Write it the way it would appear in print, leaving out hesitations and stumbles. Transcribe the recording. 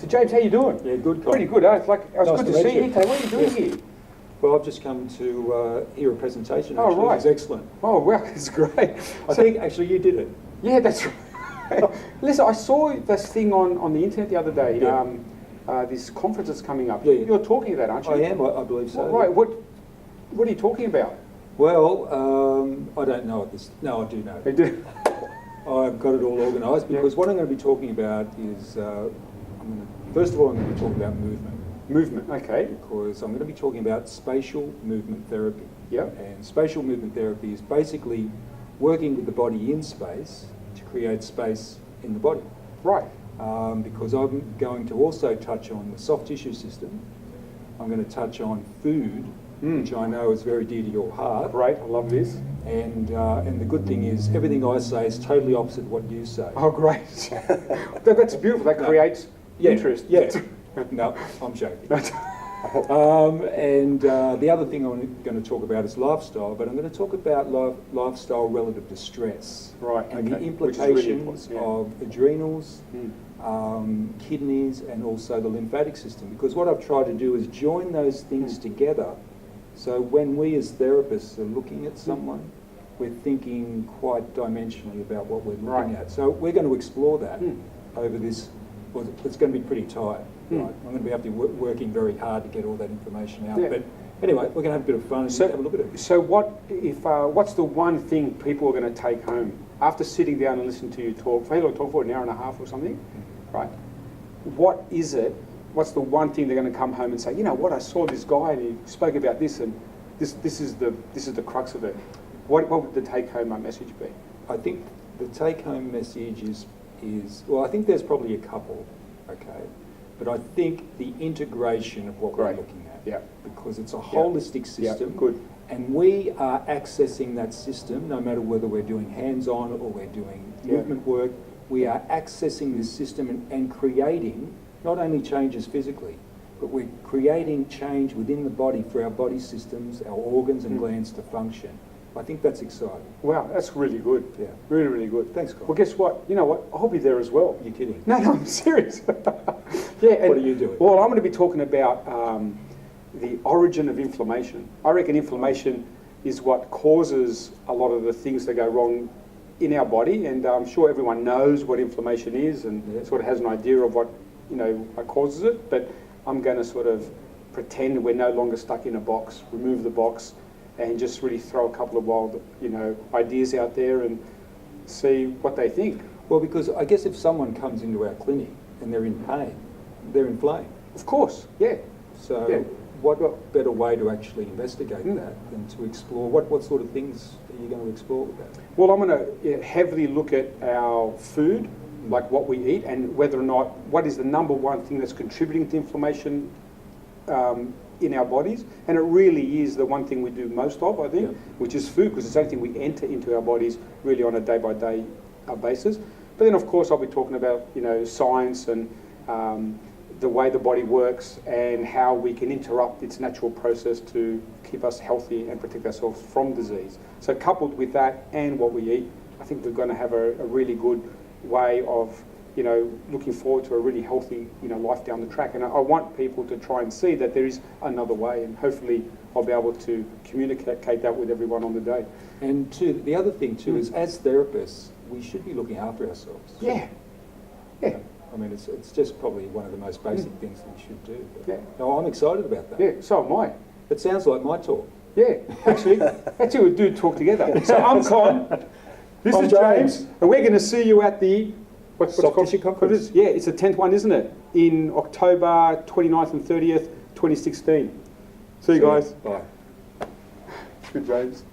So James, how you doing? Yeah, good. Pretty good. It's like it was Nice good to to meet see you. you. What are you doing here? Well, I've just come to hear a presentation. Oh, Actually. right. It was excellent. Oh wow, it's great. I think actually you did it. Yeah, that's right. Listen, I saw this thing on the internet the other day. Yeah. This conference that's coming up. Yeah. You're talking about, aren't you? I am. I believe so. Right. What are you talking about? Well, I don't know at this. No, I do know. You do? I've got it all organised because what I'm going to be talking about is, first of all, I'm going to be talking about movement. Movement. Okay. Because I'm going to be talking about spatial movement therapy. Yep. And spatial movement therapy is basically working with the body in space to create space in the body. Right. Because I'm going to also touch on the soft tissue system. I'm going to touch on food, which I know is very dear to your heart. Great. I love this. And the good thing is everything I say is totally opposite what you say. Oh, great. That's beautiful. That creates interest. Yeah. No, I'm joking. And the other thing I'm going to talk about is lifestyle, but I'm going to talk about lifestyle relative to stress. Right. And the Okay. implications Really of adrenals, kidneys, and also the lymphatic system. Because what I've tried to do is join those things together. So when we as therapists are looking at someone, we're thinking quite dimensionally about what we're looking at. So we're going to explore that over this. Well, it's going to be pretty tight. Right? I'm going to be working very hard to get all that information out. Yeah. But anyway, we're going to have a bit of fun and have a look at it. So what's the one thing people are going to take home after sitting down and listening to you talk? How long talk for? An hour and a half or something? Right. What is it? What's the one thing they're going to come home and say, you know what, I saw this guy and he spoke about this and this is the crux of it. What would the take home message be? I think the take home message is well, I think there's probably a couple, okay? But I think the integration of what we're looking at, because it's a holistic system, and we are accessing that system no matter whether we're doing hands-on or we're doing movement work. We are accessing this system and creating not only changes physically, but we're creating change within the body for our body systems, our organs and glands to function. I think that's exciting. Wow, that's really good. Yeah. Really, really good. Thanks, Colin. Well, guess what? You know what? I'll be there as well. You're kidding? No, I'm serious. Yeah. What are you doing? Well, I'm going to be talking about the origin of inflammation. I reckon inflammation is what causes a lot of the things that go wrong in our body, and I'm sure everyone knows what inflammation is and sort of has an idea of what causes it. But I'm going to sort of pretend we're no longer stuck in a box, remove the box, and just really throw a couple of wild, ideas out there and see what they think. Well, because I guess if someone comes into our clinic and they're in pain, they're inflamed. Of course, yeah. So what better way to actually investigate that than to explore what sort of things are you going to explore with that? Well, I'm going to heavily look at our food, like what we eat, and whether or not, what is the number one thing that's contributing to inflammation in our bodies. And it really is the one thing we do most of, I think, which is food, because it's the only thing we enter into our bodies really on a day-by-day basis. But then, of course, I'll be talking about, science and the way the body works and how we can interrupt its natural process to keep us healthy and protect ourselves from disease. So coupled with that and what we eat, I think we're going to have a really good way of looking forward to a really healthy, life down the track. And I want people to try and see that there is another way, and hopefully I'll be able to communicate that with everyone on the day. And the other thing too is, as therapists, we should be looking after ourselves. Yeah. Yeah. I mean, it's just probably one of the most basic things that we should do. Yeah. No, I'm excited about that. Yeah, so am I. It sounds like my talk. Yeah, actually, that's how we do talk together. So I'm Con, this is James, and we're going to see you at the Soft Tissue Conference. Yeah, it's the 10th one, isn't it? In October 29th and 30th, 2016. See you guys. Bye. Good, James.